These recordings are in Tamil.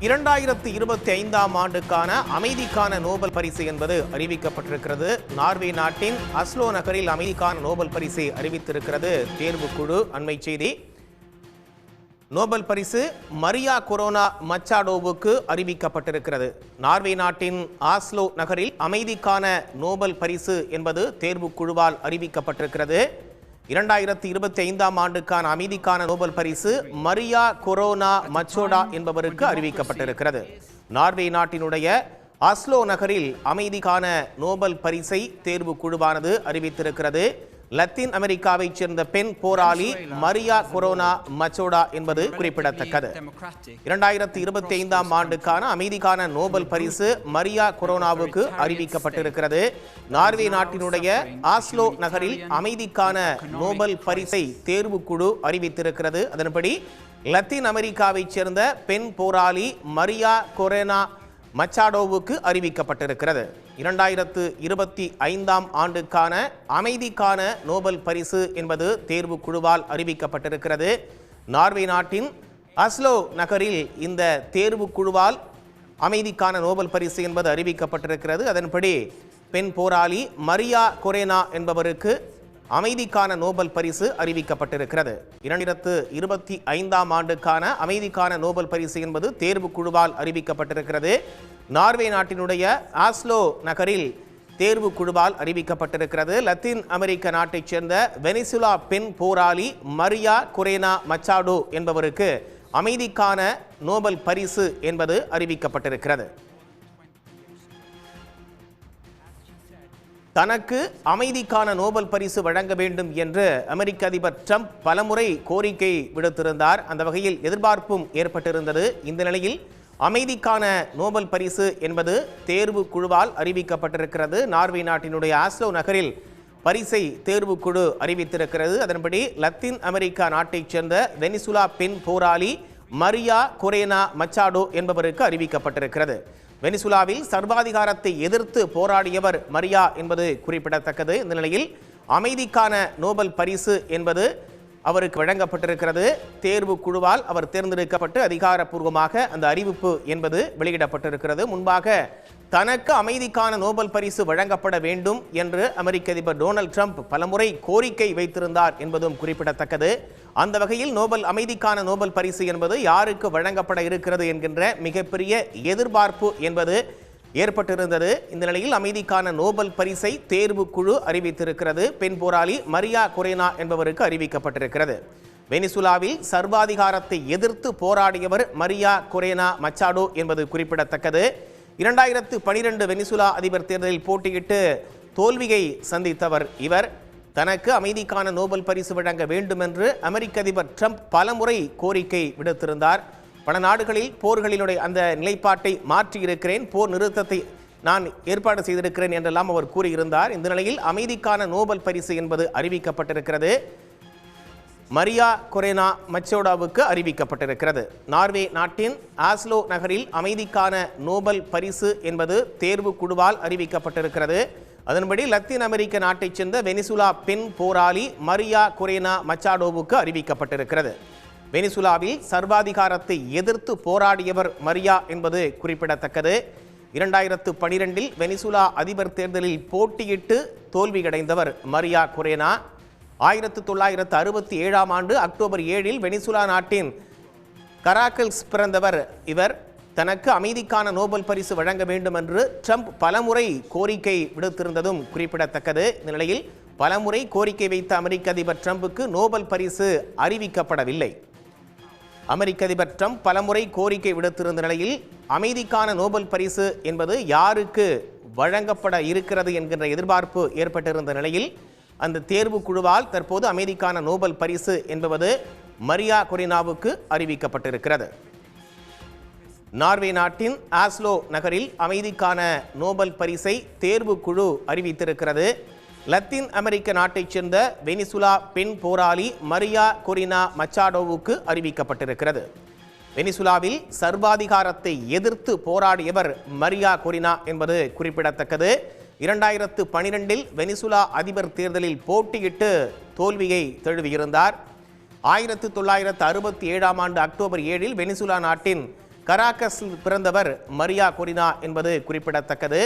2025ஆம் ஆண்டுக்கான அமைதிக்கான நோபல் பரிசு என்பது அறிவிக்கப்பட்டிருக்கிறது. நார்வே நாட்டின் ஆஸ்லோ நகரில் அமைதிக்கான நோபல் பரிசை அறிவித்திருக்கிறது தேர்வுக்குழு. அண்மை செய்தி. நோபல் பரிசு மரியா கொரோனா மச்சாடோவுக்கு அறிவிக்கப்பட்டிருக்கிறது. நார்வே நாட்டின் ஆஸ்லோ நகரில் அமைதிக்கான நோபல் பரிசு என்பது தேர்வுக்குழுவால் அறிவிக்கப்பட்டிருக்கிறது. 2025ஆம் ஆண்டுக்கான அமைதிக்கான நோபல் பரிசு மரியா கொரோனா மச்சோடா என்பவருக்கு அறிவிக்கப்பட்டிருக்கிறது. நார்வே நாட்டினுடைய ஆஸ்லோ நகரில் அமைதிக்கான நோபல் பரிசை தேர்வுக்குழுவானது அறிவித்திருக்கிறது. லத்தீன் அமெரிக்காவைச் சேர்ந்த பெண் போராளி மரியா கொரோனா மச்சோடா என்பது குறிப்பிடத்தக்கது. 2025ஆம் ஆண்டுக்கான அமைதிக்கான நோபல் பரிசு மரியா கொரோனாவுக்கு அறிவிக்கப்பட்டிருக்கிறது. நார்வே நாட்டினுடைய ஆஸ்லோ நகரில் அமைதிக்கான நோபல் பரிசை தேர்வுக்குழு அறிவித்திருக்கிறது. அதன்படி லத்தீன் அமெரிக்காவைச் சேர்ந்த பெண் போராளி மரியா கொரோனா மச்சாடோவுக்கு அறிவிக்கப்பட்டிருக்கிறது. 2025ஆம் ஆண்டுக்கான அமைதிக்கான நோபல் பரிசு என்பது தேர்வுக்குழுவால் அறிவிக்கப்பட்டிருக்கிறது. நார்வே நாட்டின் ஆஸ்லோ நகரில் இந்த தேர்வுக்குழுவால் அமைதிக்கான நோபல் பரிசு என்பது அறிவிக்கப்பட்டிருக்கிறது. அதன்படி பெண் போராளி மரியா கொரோனா என்பவருக்கு அமைதிக்கான நோபல் பரிசு அறிவிக்கப்பட்டிருக்கிறது. 2025ஆம் ஆண்டுக்கான அமைதிக்கான நோபல் பரிசு என்பது தேர்வுக்குழுவால் அறிவிக்கப்பட்டிருக்கிறது. நார்வே நாட்டினுடைய ஆஸ்லோ நகரில் தேர்வுக்குழுவால் அறிவிக்கப்பட்டிருக்கிறது. லத்தீன் அமெரிக்க நாட்டைச் சேர்ந்த வெனிசுலா பெண் போராளி மரியா கொரோனா மச்சாடோ என்பவருக்கு அமைதிக்கான நோபல் பரிசு என்பது அறிவிக்கப்பட்டிருக்கிறது. தனக்கு அமைதிக்கான நோபல் பரிசு வழங்க வேண்டும் என்று அமெரிக்க அதிபர் ட்ரம்ப் பலமுறை கோரிக்கை விடுத்திருந்தார். அந்த வகையில் எதிர்பார்ப்பும் ஏற்பட்டிருந்தது. இந்த நிலையில் அமைதிக்கான நோபல் பரிசு என்பது தேர்வுக்குழுவால் அறிவிக்கப்பட்டிருக்கிறது. நார்வே நாட்டினுடைய ஆஸ்லோ நகரில் பரிசை தேர்வுக்குழு அறிவித்திருக்கிறது. அதன்படி லத்தீன் அமெரிக்கா நாட்டைச் சேர்ந்த வெனிசுலா பெண் போராளி மரியா கொரோனா மச்சாடோ என்பவருக்கு அறிவிக்கப்பட்டிருக்கிறது. வெனிசுலாவில் சர்வாதிகாரத்தை எதிர்த்து போராடியவர் மரியா என்பது குறிப்பிடத்தக்கது. இந்த நிலையில் அமைதிக்கான நோபல் பரிசு என்பது அவருக்கு வழங்கப்பட்டிருக்கிறது. தேர்வுக்குழுவால் அவர் தேர்ந்தெடுக்கப்பட்டு அதிகாரப்பூர்வமாக அந்த அறிவிப்பு என்பது வெளியிடப்பட்டிருக்கிறது. முன்பாக தனக்கு அமைதிக்கான நோபல் பரிசு வழங்கப்பட வேண்டும் என்று அமெரிக்க அதிபர் டொனால்ட் ட்ரம்ப் பலமுறை கோரிக்கை வைத்திருந்தார் என்பதும் குறிப்பிடத்தக்கது. அந்த வகையில் அமைதிக்கான நோபல் பரிசு என்பது யாருக்கு வழங்கப்பட இருக்கிறது என்கின்ற மிகப்பெரிய எதிர்பார்ப்பு என்பது ஏற்பட்டிருந்தது. இந்த நிலையில் அமைதிக்கான நோபல் பரிசை தேர்வுக்குழு அறிவித்திருக்கிறது. பெண் போராளி மரியா கொரோனா என்பவருக்கு அறிவிக்கப்பட்டிருக்கிறது. வெனிசுலாவில் சர்வாதிகாரத்தை எதிர்த்து போராடியவர் மரியா கொரோனா மச்சாடோ என்பது குறிப்பிடத்தக்கது. 2012 வெனிசுலா அதிபர் தேர்தலில் போட்டியிட்டு தோல்வியை சந்தித்தவர் இவர். தனக்கு அமைதிக்கான நோபல் பரிசு வழங்க வேண்டும் என்று அமெரிக்க அதிபர் ட்ரம்ப் பலமுறை கோரிக்கை விடுத்திருந்தார். பல நாடுகளில் போர்களினுடைய அந்த நிலைப்பாட்டை மாற்றியிருக்கிறேன், போர் நிறுத்தத்தை நான் ஏற்பாடு செய்திருக்கிறேன் என்றெல்லாம் அவர் கூறியிருந்தார். இந்த நிலையில் அமைதிக்கான நோபல் பரிசு என்பது அறிவிக்கப்பட்டிருக்கிறது. மரியா கொரோனா மச்சோடாவுக்கு அறிவிக்கப்பட்டிருக்கிறது. நார்வே நாட்டின் ஆஸ்லோ நகரில் அமைதிக்கான நோபல் பரிசு என்பது தேர்வுக்குழுவால் அறிவிக்கப்பட்டிருக்கிறது. அதன்படி லத்தீன் அமெரிக்க நாட்டைச் சேர்ந்த வெனிசுலா பெண் போராளி மரியா கொரோனா மச்சாடோவுக்கு அறிவிக்கப்பட்டிருக்கிறது. வெனிசுலாவில் சர்வாதிகாரத்தை எதிர்த்து போராடியவர் மரியா என்பது குறிப்பிடத்தக்கது. 2012 வெனிசுலா அதிபர் தேர்தலில் போட்டியிட்டு தோல்வியடைந்தவர் மரியா கொரோனா. 1967ஆம் ஆண்டு அக்டோபர் 7 வெனிசுலா நாட்டின் கராக்கல்ஸ் பிறந்தவர் இவர். தனக்கு அமைதிக்கான நோபல் பரிசு வழங்க வேண்டும் என்று ட்ரம்ப் பலமுறை கோரிக்கை விடுத்திருந்ததும் குறிப்பிடத்தக்கது. இந்த நிலையில் பலமுறை கோரிக்கை வைத்த அமெரிக்க அதிபர் ட்ரம்புக்கு நோபல் பரிசு அறிவிக்கப்படவில்லை. அமெரிக்க அதிபர் ட்ரம்ப் பலமுறை கோரிக்கை விடுத்திருந்த நிலையில் அமைதிக்கான நோபல் பரிசு என்பது யாருக்கு வழங்கப்பட இருக்கிறது என்கின்ற எதிர்பார்ப்பு ஏற்பட்டிருந்த நிலையில் அந்த தேர்வுக்குழுவால் தற்போது அமைதிக்கான நோபல் பரிசு என்பது மரியா கொரோனாவுக்கு அறிவிக்கப்பட்டிருக்கிறது. நார்வே நாட்டின் ஆஸ்லோ நகரில் அமைதிக்கான நோபல் பரிசை தேர்வுக்குழு அறிவித்திருக்கிறது. லத்தீன் அமெரிக்க நாட்டைச் சேர்ந்த வெனிசுலா பெண் போராளி மரியா கொரோனா மச்சாடோவுக்கு அறிவிக்கப்பட்டிருக்கிறது. வெனிசுலாவில் சர்வாதிகாரத்தை எதிர்த்து போராடியவர் மரியா கொரோனா என்பது குறிப்பிடத்தக்கது. 2012 வெனிசுலா அதிபர் தேர்தலில் போட்டியிட்டு தோல்வியை தழுவியிருந்தார். 1967ஆம் ஆண்டு அக்டோபர் 7 வெனிசுலா நாட்டின் கராகஸில் பிறந்தவர் மரியா கொரினா என்பது குறிப்பிடத்தக்கது.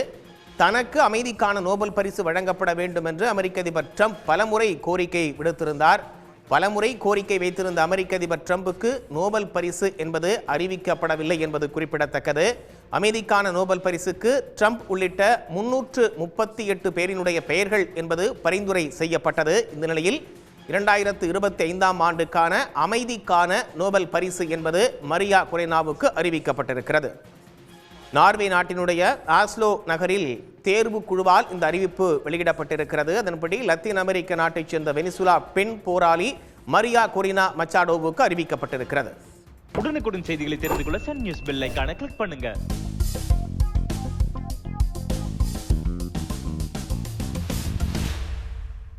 தனக்கு அமைதிக்கான நோபல் பரிசு வழங்கப்பட வேண்டும் என்று அமெரிக்க அதிபர் ட்ரம்ப் பலமுறை கோரிக்கை விடுத்திருந்தார். பலமுறை கோரிக்கை வைத்திருந்த அமெரிக்க அதிபர் ட்ரம்புக்கு நோபல் பரிசு என்பது அறிவிக்கப்படவில்லை என்பது குறிப்பிடத்தக்கது. அமைதிக்கான நோபல் பரிசுக்கு ட்ரம்ப் உள்ளிட்ட 338 பேரினுடைய பெயர்கள் என்பது பரிந்துரை செய்யப்பட்டது. இந்த நிலையில் 2025ஆம் ஆண்டுக்கான அமைதிக்கான நோபல் பரிசு என்பது மரியா கொரினாவுக்கு அறிவிக்கப்பட்டிருக்கிறது. நார்வே நாட்டினுடைய ஆஸ்லோ நகரில் தேர்வு குழுவால் இந்த அறிவிப்பு வெளியிடப்பட்டிருக்கிறது. அதன்படி லத்தீன் அமெரிக்க நாட்டைச் சேர்ந்த வெனிசுலா பெண் போராளி மரியா கொரினா மச்சாடோவுக்கு அறிவிக்கப்பட்டிருக்கிறது. உடனுக்குடன் செய்திகளை தெரிந்து கொள்ள சன் நியூஸ் பெல் ஐகானை கிளிக் பண்ணுங்க.